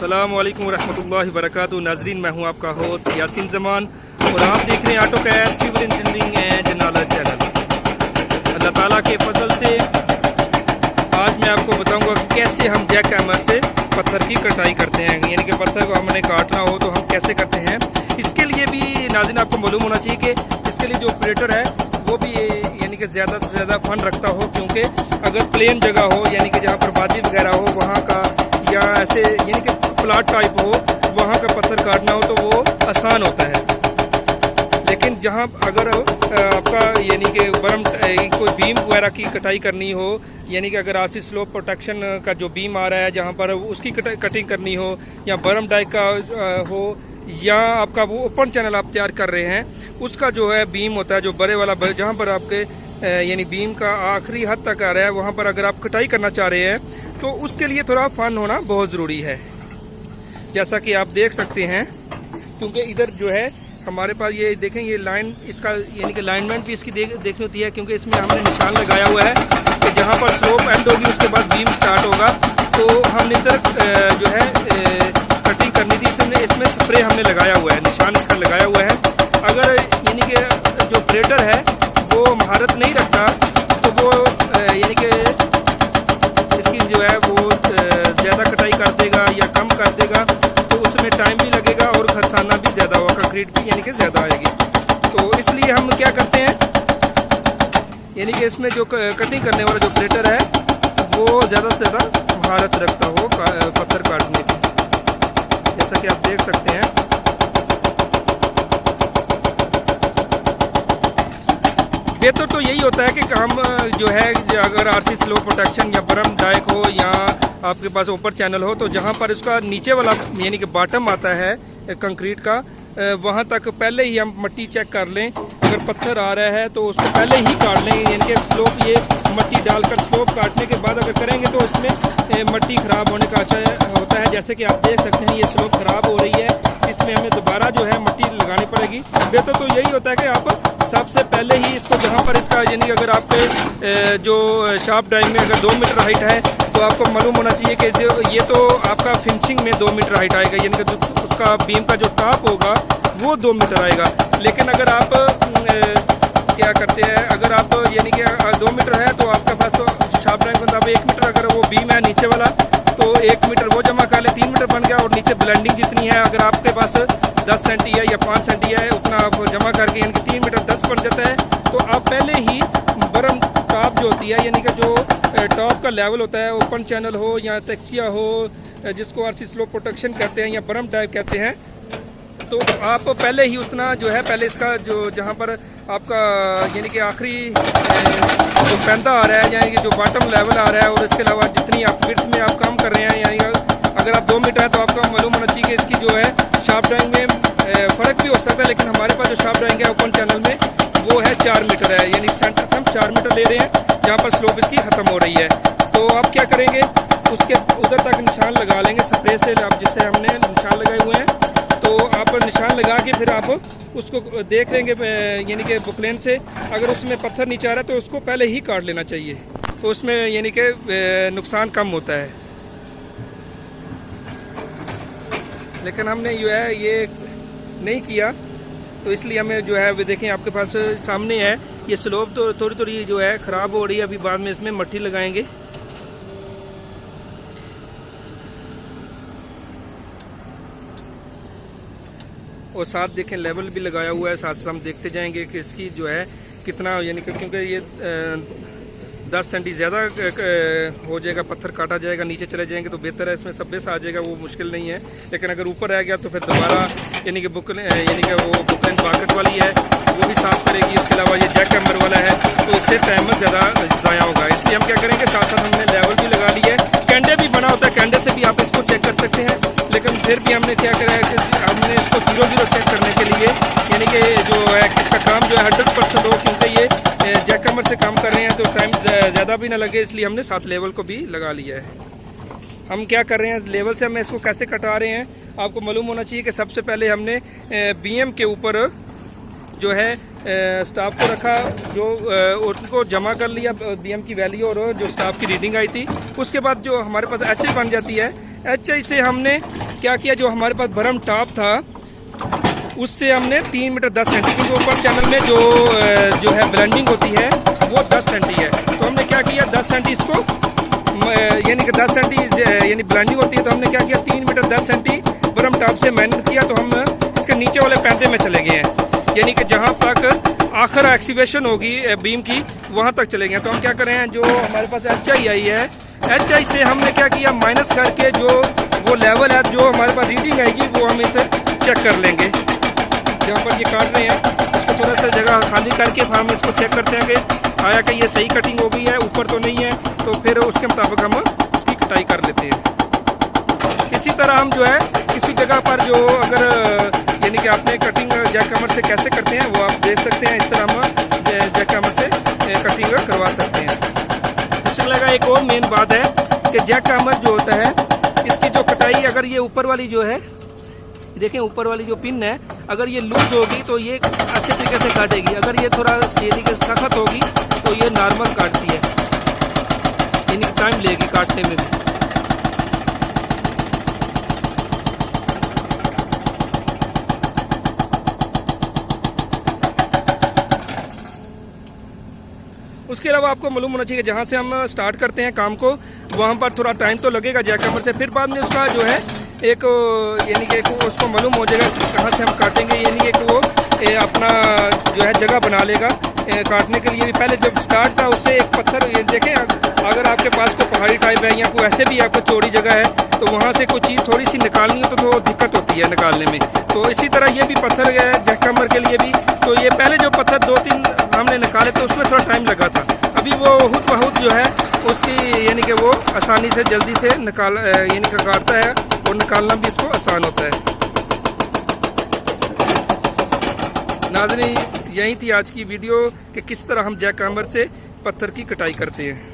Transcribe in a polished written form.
अस्सलाम वालेकुम रहमतुल्लाहि वबरकातुहू। नाजरीन, मैं हूं आपका होस्ट यासीन जमान और आप देख रहे हैं AutoCAD civil engineering and knowledge channel. Allah ताला के फजल से आज मैं आपको बताऊंगा कि कैसे हम जैक हैमर से पत्थर की कटाई करते हैं, यानी कि पत्थर को हमने काटना हो तो हम कैसे करते हैं। इसके लिए भी नाज़रीन आपको मालूम होना चाहिए कि इसके लिए जो ऑपरेटर है वो भी यानी कि ज़्यादा से ज़्यादा फन रखता हो, क्योंकि अगर प्लेन जगह हो यानी कि जहाँ पर वादी वगैरह हो वहाँ का, या ऐसे यानी कि प्लाट टाइप हो वहाँ का पत्थर काटना हो तो वो आसान होता है। लेकिन जहाँ अगर आपका यानी कि बरम कोई बीम वगैरह की कटाई करनी हो, यानी कि अगर आपसी स्लोप प्रोटेक्शन का जो बीम आ रहा है जहाँ पर उसकी कटिंग करनी हो, या बरम डाइक का हो, या आपका वो ओपन चैनल आप तैयार कर रहे हैं उसका जो है बीम होता है जो बड़े वाला, जहाँ पर आपके यानी बीम का आखिरी हद तक आ रहा है वहाँ पर अगर आप कटाई करना चाह रहे हैं तो उसके लिए थोड़ा फन होना बहुत ज़रूरी है, जैसा कि आप देख सकते हैं। क्योंकि इधर जो है हमारे पास ये देखें, ये लाइन इसका यानी कि लाइनमेंट भी इसकी देखनी होती है, क्योंकि इसमें हमने निशान लगाया हुआ है कि जहाँ पर स्लोप एंड होगी उसके बाद बीम स्टार्ट होगा। तो हमने इधर जो है कटिंग करनी थी, इसमें स्प्रे हमने लगाया हुआ है, निशान इसका लगाया हुआ है। अगर यानी कि जो ऑपरेटर है वो महारत नहीं रखता तो वो यानी कि इसकी जो है वो ज़्यादा कटाई कर देगा या कम कर देगा, तो उसमें टाइम भी लगेगा और खर्चाना भी ज़्यादा होगा, कंक्रीट भी यानी कि ज़्यादा आएगी। तो इसलिए हम क्या करते हैं, यानी कि इसमें जो कटिंग करने वाला जो ऑपरेटर है वो ज़्यादा से ज़्यादा महारत रखता हो पत्थर काटने की, जैसा कि आप देख सकते हैं। बेहतर तो यही होता है कि हम जो है अगर आरसी स्लो प्रोटेक्शन या बरम डाइक हो या आपके पास ऊपर चैनल हो, तो जहाँ पर इसका नीचे वाला यानी कि बॉटम आता है कंक्रीट का, वहाँ तक पहले ही हम मट्टी चेक कर लें। अगर पत्थर आ रहा है तो उसको पहले ही काट लें, यानी कि स्लोप ये मट्टी डालकर स्लोप काटने के बाद अगर करेंगे तो इसमें मट्टी ख़राब होने का आशा होता है। जैसे कि आप देख सकते हैं ये स्लोप ख़राब हो रही है, इसमें हमें दोबारा जो है मट्टी लगानी पड़ेगी। बेहतर तो यही होता है कि आप सबसे पहले ही इसको जहाँ पर इसका यानी कि अगर आपके जो शार्प ड्राइंग में अगर 2 मीटर हाइट है तो आपको मालूम होना चाहिए कि जो ये तो आपका फिनिशिंग में 2 मीटर हाइट आएगा, यानी कि उसका बीम का जो टॉप होगा वो 2 मीटर आएगा। लेकिन अगर आप क्या करते हैं, अगर आप यानी कि 2 मीटर है तो आपके पास शार्प ड्राइंग के मुताबिक 1 मीटर अगर वो बीम है नीचे वाला तो 1 मीटर वो जमा कर ले, 3 मीटर बन गया। और नीचे ब्लेंडिंग जितनी है अगर आपके पास 10 सेंटी है या 5 सेंटी है उतना आप जमा करके यानी कि 3 मीटर 10 बन जाता है। तो आप पहले ही बरम टॉप जो होती है यानी कि जो टॉप का लेवल होता है, ओपन चैनल हो या तक्सिया हो, जिसको आरसी स्लोप प्रोटेक्शन कहते हैं या बरम टाइप कहते हैं, तो आप पहले ही उतना जो है पहले इसका जो जहाँ पर आपका यानी कि आखिरी जो पैंदा आ रहा है यानी कि जो बॉटम लेवल आ रहा है, और इसके अलावा जितनी आप विड्थ में आप काम कर रहे हैं, यानी अगर आप 2 मीटर है तो आपको मालूम होना चाहिए कि इसकी जो है शार्प ड्राइंग में फ़र्क भी हो सकता है। लेकिन हमारे पास जो शार्प ड्राइंग है ओपन चैनल में वो है 4 मीटर है, यानी सेंटर से हम 4 मीटर ले रहे हैं जहाँ पर स्लोप इसकी ख़त्म हो रही है। तो आप क्या करेंगे, उसके उधर तक निशान लगा लेंगे स्प्रे से, आप जिससे हमने निशान लगाए हुए हैं। तो आप निशान लगा के फिर आप उसको देख लेंगे यानी कि बुकलेन से, अगर उसमें पत्थर नीचे आ रहा है तो उसको पहले ही काट लेना चाहिए, तो उसमें यानी कि नुकसान कम होता है। लेकिन हमने जो है ये नहीं किया, तो इसलिए हमें जो है वो देखें आपके पास सामने है ये स्लोप तो थोड़ी थोड़ी जो है ख़राब हो रही है। अभी बाद में इसमें मट्टी लगाएंगे। और साथ देखें लेवल भी लगाया हुआ है, साथ साथ हम देखते जाएंगे कि इसकी जो है कितना, यानी कि क्योंकि ये 10 सेंटी ज़्यादा हो जाएगा, पत्थर काटा जाएगा, नीचे चले जाएंगे तो बेहतर है, इसमें सब्बे से आ जाएगा, वो मुश्किल नहीं है। लेकिन अगर ऊपर रह गया तो फिर दोबारा यानी कि यानी कि वो बुकलेन पॉकेट वाली है वो भी साफ़ करेगी। उसके अलावा ये जैक हैमर वाला है तो इससे टाइम ज़्यादा ज़ाया होगा, इसलिए हम क्या करेंगे साथ साथ हमने लेवल भी लगा लिया है। कैंडे भी बना होता है, कैंडे से भी आप इसको चेक कर सकते हैं। लेकिन फिर भी हमने क्या करा है कि हमने इसको 0-0 चेक करने के लिए यानी कि जो है इसका काम जो है 100% हो, क्योंकि ये जैक हैमर से काम कर रहे हैं तो टाइम ज़्यादा भी ना लगे, इसलिए हमने साथ लेवल को भी लगा लिया है। हम क्या कर रहे हैं, लेवल से हम इसको कैसे कटा रहे हैं, आपको मालूम होना चाहिए कि सबसे पहले हमने बीएम के ऊपर जो है स्टाफ को रखा, जो उनको जमा कर लिया बीएम की वैल्यू और जो स्टाफ की रीडिंग आई थी। उसके बाद जो हमारे पास एचआई बन जाती है, एचआई से हमने क्या किया, जो हमारे पास बरम टॉप था उससे हमने 3 मीटर 10 सेंटी, क्योंकि ऊपर चैनल में जो है ब्लेंडिंग होती है वो 10 सेंटी है, तो हमने क्या किया 10 सेंटी इसको यानी कि 10 सेंटी यानी ब्लेंडिंग होती है, तो हमने क्या किया 3 मीटर 10 सेंटी बरम टॉप से मेहनत किया, तो हम इसके नीचे वाले पैंते में चले गए हैं, यानी कि जहाँ तक आखिर एक्सीवेशन होगी बीम की वहाँ तक चले गए। तो हम क्या करें, जो हमारे पास HI आई है, HI से हमने क्या किया माइनस करके जो वो लेवल है, जो हमारे पास रीडिंग आएगी वो हम इसे चेक कर लेंगे। जहाँ पर ये काट रहे हैं उसको थोड़ा सा जगह खाली करके फिर हम इसको चेक करते हैं कि आया कि ये सही कटिंग हो गई है, ऊपर तो नहीं है, तो फिर उसके मुताबिक हम इसकी कटाई कर लेते हैं। इसी तरह हम जो है किसी जगह पर जो अगर यानी कि आपने कटिंग जैक हैमर से कैसे करते हैं वो आप देख सकते हैं, इस तरह हम जैक हैमर से कटिंग करवा सकते हैं। इससे लगा एक और मेन बात है कि जैक हैमर जो होता है इसकी जो कटाई, अगर ये ऊपर वाली जो है देखें, ऊपर वाली जो पिन है अगर ये लूज होगी तो ये अच्छे तरीके से काटेगी, अगर ये थोड़ा यानी कि सख्त होगी तो ये नॉर्मल काटती है, यानी कि टाइम लेगी काटने में भी। उसके अलावा आपको मालूम होना चाहिए कि जहाँ से हम स्टार्ट करते हैं काम को वहाँ पर थोड़ा टाइम तो लगेगा जैक हैमर से, फिर बाद में उसका जो है एक यानी कि उसको मालूम हो जाएगा कहाँ से हम काटेंगे, यानी कि वो अपना जो है जगह बना लेगा काटने के लिए भी। पहले जब स्टार्ट था उससे एक पत्थर देखें, अगर आपके पास कोई पहाड़ी टाइप है या कोई ऐसे भी आपको चौड़ी जगह है तो वहाँ से कोई चीज़ थोड़ी सी निकालनी हो तो दिक्कत होती है निकालने में। तो इसी तरह ये भी पत्थर है जैक हैमर के लिए भी, तो ये पहले जो पत्थर 2-3 हमने निकाले तो उसमें थोड़ा टाइम लगा था, अभी वो बहुत जो है उसकी यानी कि वो आसानी से जल्दी से निकाल यानी कि काटता है और निकालना भी इसको आसान होता है। नाज़रीन, यही थी आज की वीडियो कि किस तरह हम जैक हैमर से पत्थर की कटाई करते हैं।